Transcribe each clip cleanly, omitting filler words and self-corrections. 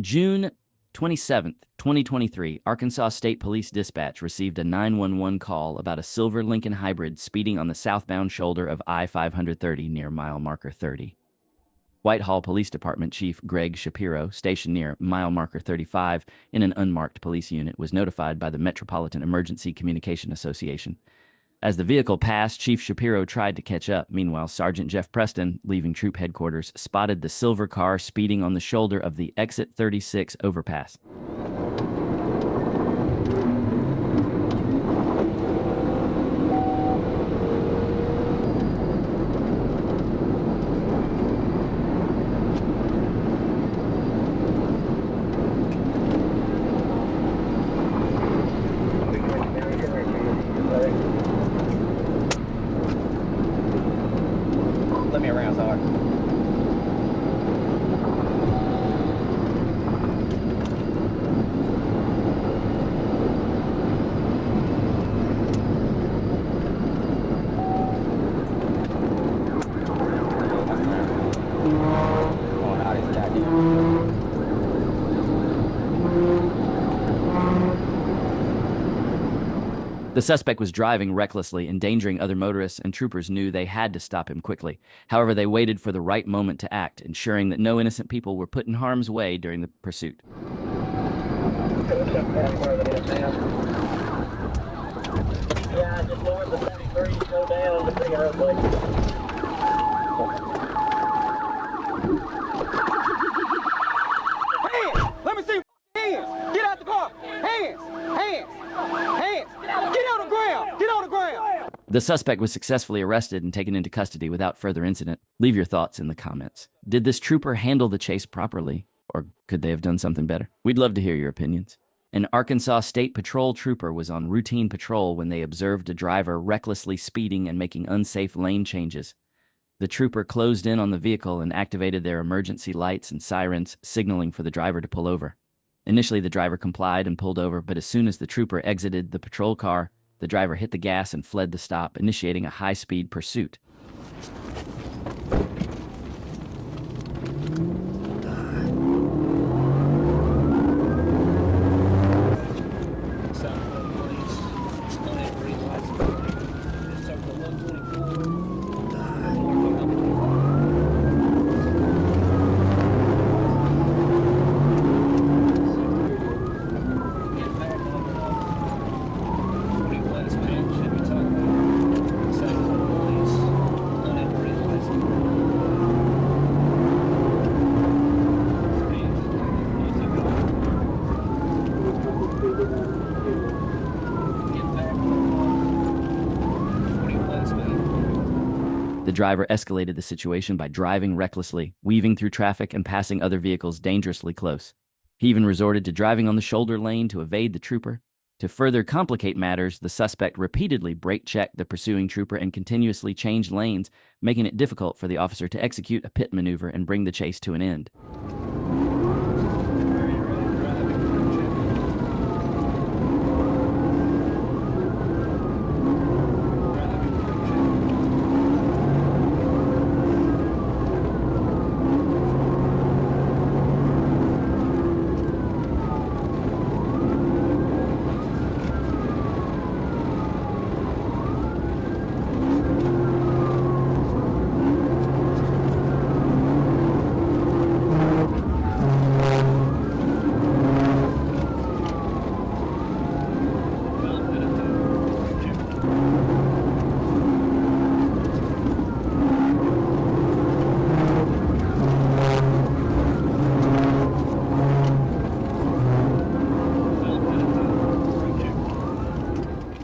June 27, 2023, Arkansas State Police Dispatch received a 911 call about a silver Lincoln hybrid speeding on the southbound shoulder of I-530 near mile marker 30. Whitehall Police Department Chief Greg Shapiro, stationed near mile marker 35 in an unmarked police unit, was notified by the Metropolitan Emergency Communication Association. As the vehicle passed, Chief Shapiro tried to catch up. Meanwhile, Sergeant Jeff Preston, leaving troop headquarters, spotted the silver car speeding on the shoulder of the Exit 36 overpass. Let me around, sorry. The suspect was driving recklessly, endangering other motorists, and troopers knew they had to stop him quickly. However, they waited for the right moment to act, ensuring that no innocent people were put in harm's way during the pursuit. Yeah, just lower the 73, slow down to bring it up, buddy. Hands! Let me see hands! Get out the car! Hands! Hands! Hands! Get on the ground! Get on the ground! The suspect was successfully arrested and taken into custody without further incident. Leave your thoughts in the comments. Did this trooper handle the chase properly, or could they have done something better? We'd love to hear your opinions. An Arkansas State Patrol trooper was on routine patrol when they observed a driver recklessly speeding and making unsafe lane changes. The trooper closed in on the vehicle and activated their emergency lights and sirens, signaling for the driver to pull over. Initially, the driver complied and pulled over, but as soon as the trooper exited the patrol car, the driver hit the gas and fled the stop, initiating a high-speed pursuit. The driver escalated the situation by driving recklessly, weaving through traffic and passing other vehicles dangerously close. He even resorted to driving on the shoulder lane to evade the trooper. To further complicate matters, the suspect repeatedly brake-checked the pursuing trooper and continuously changed lanes, making it difficult for the officer to execute a pit maneuver and bring the chase to an end.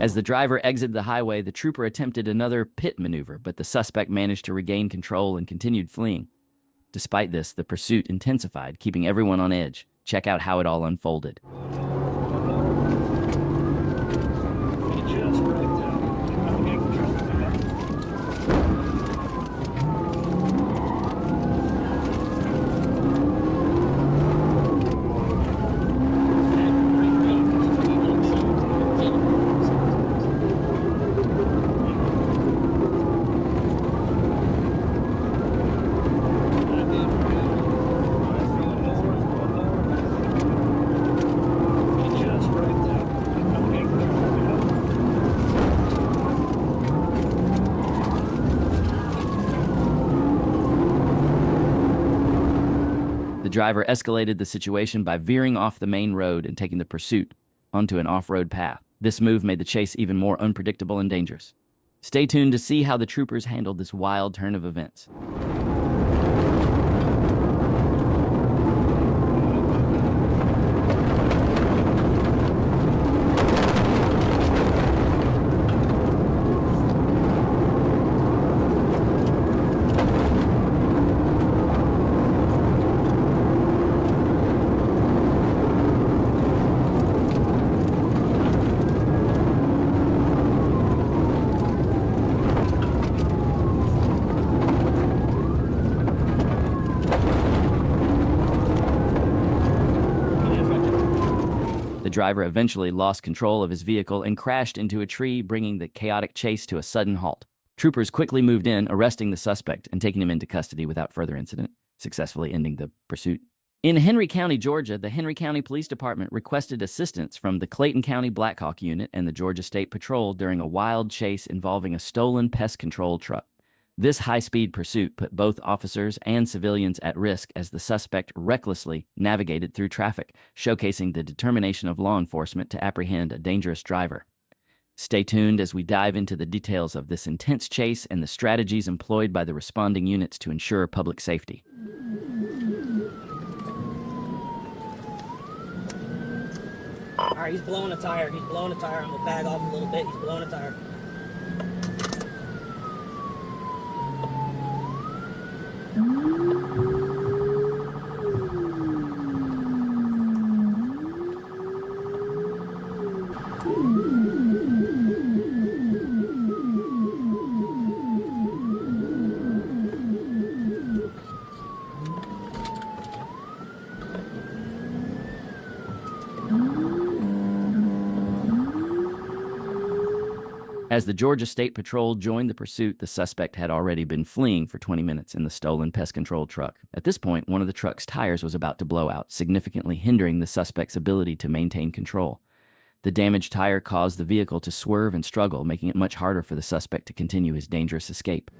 As the driver exited the highway, the trooper attempted another pit maneuver, but the suspect managed to regain control and continued fleeing. Despite this, the pursuit intensified, keeping everyone on edge. Check out how it all unfolded. The driver escalated the situation by veering off the main road and taking the pursuit onto an off-road path. This move made the chase even more unpredictable and dangerous. Stay tuned to see how the troopers handled this wild turn of events. The driver eventually lost control of his vehicle and crashed into a tree, bringing the chaotic chase to a sudden halt. Troopers quickly moved in, arresting the suspect and taking him into custody without further incident, successfully ending the pursuit. In Henry County, Georgia, the Henry County Police Department requested assistance from the Clayton County Black Hawk Unit and the Georgia State Patrol during a wild chase involving a stolen pest control truck. This high-speed pursuit put both officers and civilians at risk as the suspect recklessly navigated through traffic, showcasing the determination of law enforcement to apprehend a dangerous driver. Stay tuned as we dive into the details of this intense chase and the strategies employed by the responding units to ensure public safety. All right, he's blowing a tire. He's blowing a tire. I'm gonna bag off a little bit. He's blowing a tire. As the Georgia State Patrol joined the pursuit, the suspect had already been fleeing for 20 minutes in the stolen pest control truck. At this point, one of the truck's tires was about to blow out, significantly hindering the suspect's ability to maintain control. The damaged tire caused the vehicle to swerve and struggle, making it much harder for the suspect to continue his dangerous escape.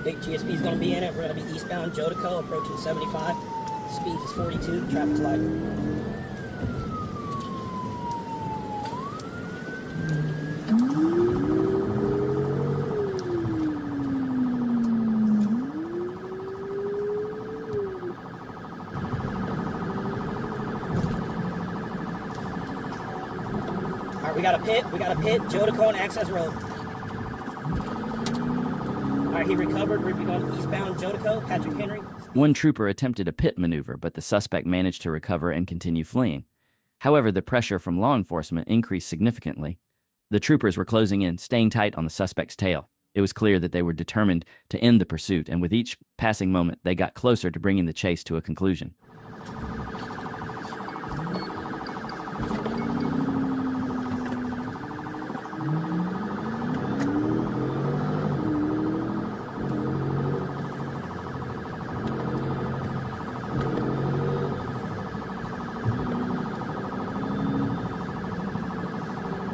Big GSP is going to be in it. We're going to be eastbound Jodico, approaching 75. Speed is 42. Traffic's light. All right, we got a pit. Jodico and Access Road. All right, he recovered. We're going eastbound Jodico, Patrick Henry. One trooper attempted a pit maneuver, but the suspect managed to recover and continue fleeing. However, the pressure from law enforcement increased significantly. The troopers were closing in, staying tight on the suspect's tail. It was clear that they were determined to end the pursuit, and with each passing moment, they got closer to bringing the chase to a conclusion.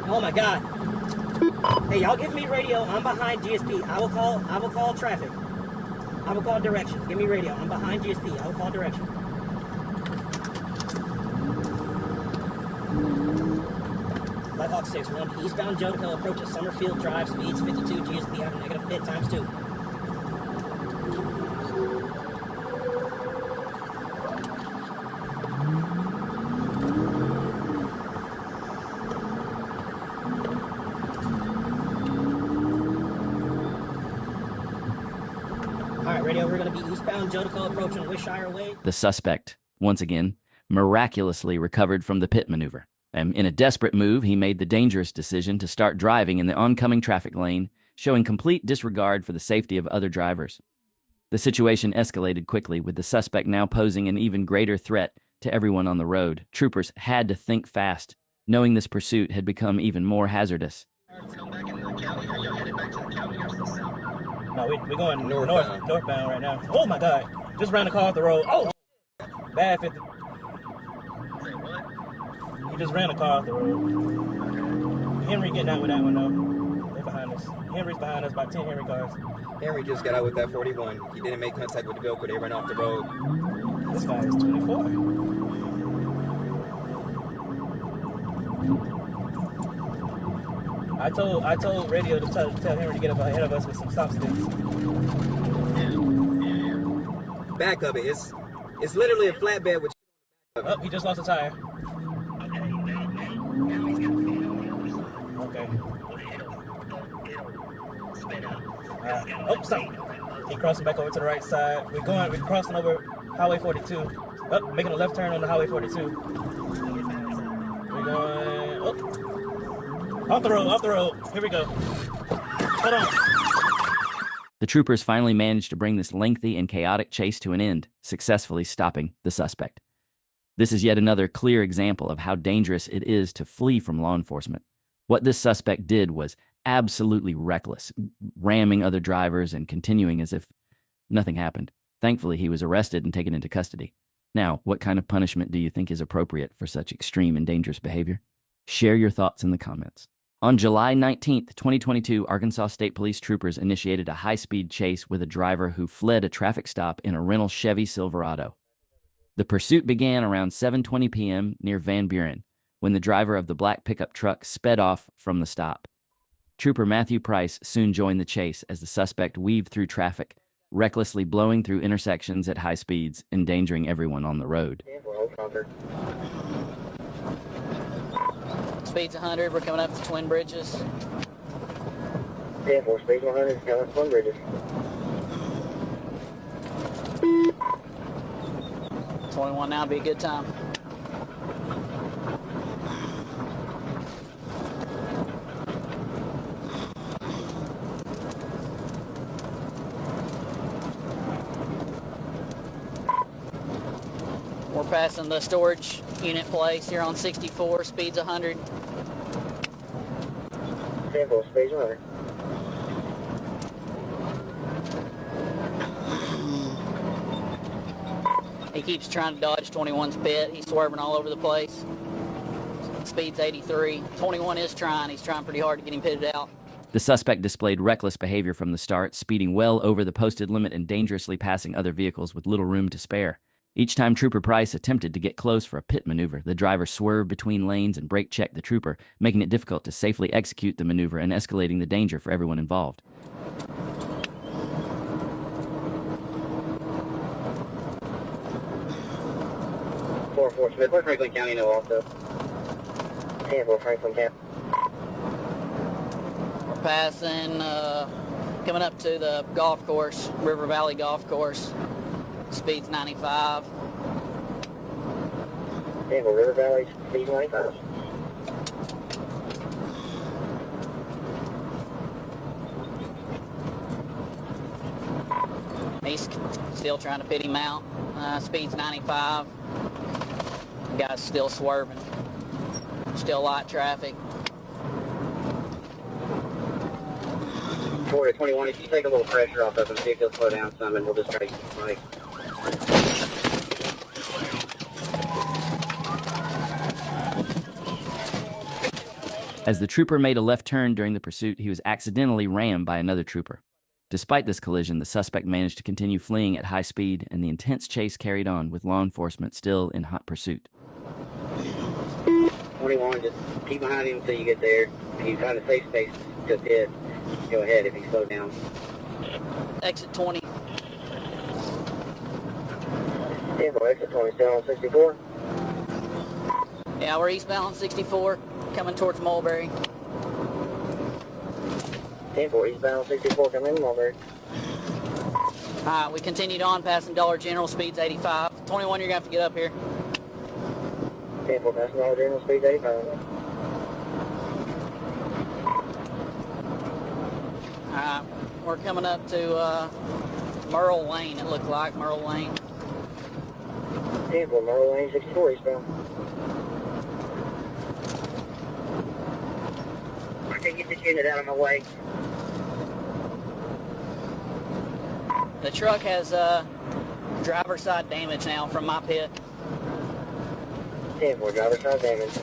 Oh my God. Hey, y'all give me radio. I'm behind GSP. I will call traffic. I will call directions. Give me radio. I'm behind GSP. I will call directions. Black Hawk 6-1. Eastbound Jodico approaches Summerfield Drive. Speeds 52. GSP having negative pit times 2. Radio, we're going to be eastbound Jodico approaching Wishire Way. The suspect, once again, miraculously recovered from the pit maneuver. And in a desperate move, he made the dangerous decision to start driving in the oncoming traffic lane, showing complete disregard for the safety of other drivers. The situation escalated quickly, with the suspect now posing an even greater threat to everyone on the road. Troopers had to think fast, knowing this pursuit had become even more hazardous. No, we're going northbound right now. Oh my God! Just ran the car off the road. Oh, bad 50. We just ran a car off the road. Henry getting out with that one though. They're behind us. Henry's behind us, about 10 Henry cars. Henry just got out with that 41. He didn't make contact with the vehicle. They ran off the road. This guy is 24. I told radio to tell Henry to get up ahead of us with some stop sticks. Back of it, it's literally a flatbed with. Oh, he just lost a tire. Okay. Oh, stop. He crossing back over to the right side. We're crossing over Highway 42. Oh, making a left turn on the Highway 42. We're going, oh, off the road. Here we go. Hold on. The troopers finally managed to bring this lengthy and chaotic chase to an end, successfully stopping the suspect. This is yet another clear example of how dangerous it is to flee from law enforcement. What this suspect did was absolutely reckless, ramming other drivers and continuing as if nothing happened. Thankfully, he was arrested and taken into custody. Now, what kind of punishment do you think is appropriate for such extreme and dangerous behavior? Share your thoughts in the comments. On July 19th, 2022, Arkansas State Police troopers initiated a high-speed chase with a driver who fled a traffic stop in a rental Chevy Silverado. The pursuit began around 7:20 p.m. near Van Buren, when the driver of the black pickup truck sped off from the stop. Trooper Matthew Price soon joined the chase as the suspect weaved through traffic, recklessly blowing through intersections at high speeds, endangering everyone on the road. Speed's 100, we're coming up to Twin Bridges. 10-4, speed 100, coming up to Twin Bridges. 21 now would be a good time. We're passing the storage unit place here on 64, speed's 100. 10-4, speed's 100. He keeps trying to dodge 21's pit. He's swerving all over the place. Speed's 83. 21 is trying. He's trying pretty hard to get him pitted out. The suspect displayed reckless behavior from the start, speeding well over the posted limit and dangerously passing other vehicles with little room to spare. Each time Trooper Price attempted to get close for a pit maneuver, the driver swerved between lanes and brake-checked the trooper, making it difficult to safely execute the maneuver and escalating the danger for everyone involved. Four Smith, let Franklin County know also. 10-4, Franklin County. We're passing, coming up to the golf course, River Valley Golf Course. Speed's 95. 10-4, River Valley, speed 95. He's still trying to pit him out. Speed's 95. The guy's still swerving. Still light traffic. 4 to 21, if you take a little pressure off of him, see if he'll slow down some, and we'll just try to keep right. As the trooper made a left turn during the pursuit, he was accidentally rammed by another trooper. Despite this collision, the suspect managed to continue fleeing at high speed, and the intense chase carried on with law enforcement still in hot pursuit. 21, just keep behind him until you get there. If you find a safe space to pit, go ahead if he slowed down. Exit 20. 10-4, exit 20, still on 64. Yeah, we're eastbound on 64, coming towards Mulberry. 10-4, eastbound 64, coming in Mulberry. Alright, we continued on, passing Dollar General, speed's 85. 21, you're going to have to get up here. 10-4, passing Dollar General, speed's 85. Alright, we're coming up to Merle Lane, it looked like, Merle Lane. 10-4, Merle Lane, 64, eastbound. I can get this unit out of my way. The truck has driver's side damage now from my pit. 10-4, driver's side damage.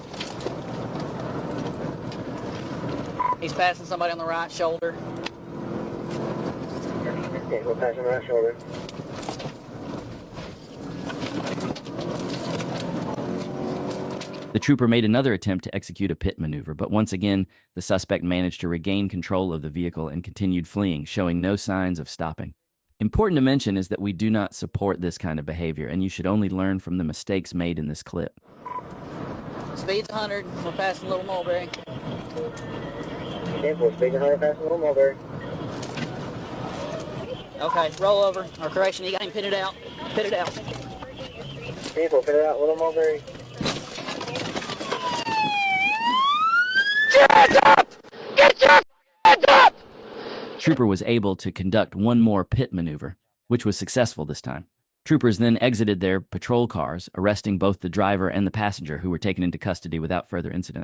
He's passing somebody on the right shoulder. Okay, we'll pass him right shoulder. The trooper made another attempt to execute a pit maneuver, but once again, the suspect managed to regain control of the vehicle and continued fleeing, showing no signs of stopping. Important to mention is that we do not support this kind of behavior, and you should only learn from the mistakes made in this clip. Speed's 100. We're passing Little Mulberry. Okay, we'll speed 100 past Little Mulberry. Okay, roll over. Or correction, he got him pitted out. Pitted out. Okay, we'll fit it out Little Mulberry. Trooper was able to conduct one more pit maneuver, which was successful this time. Troopers then exited their patrol cars, arresting both the driver and the passenger, who were taken into custody without further incident.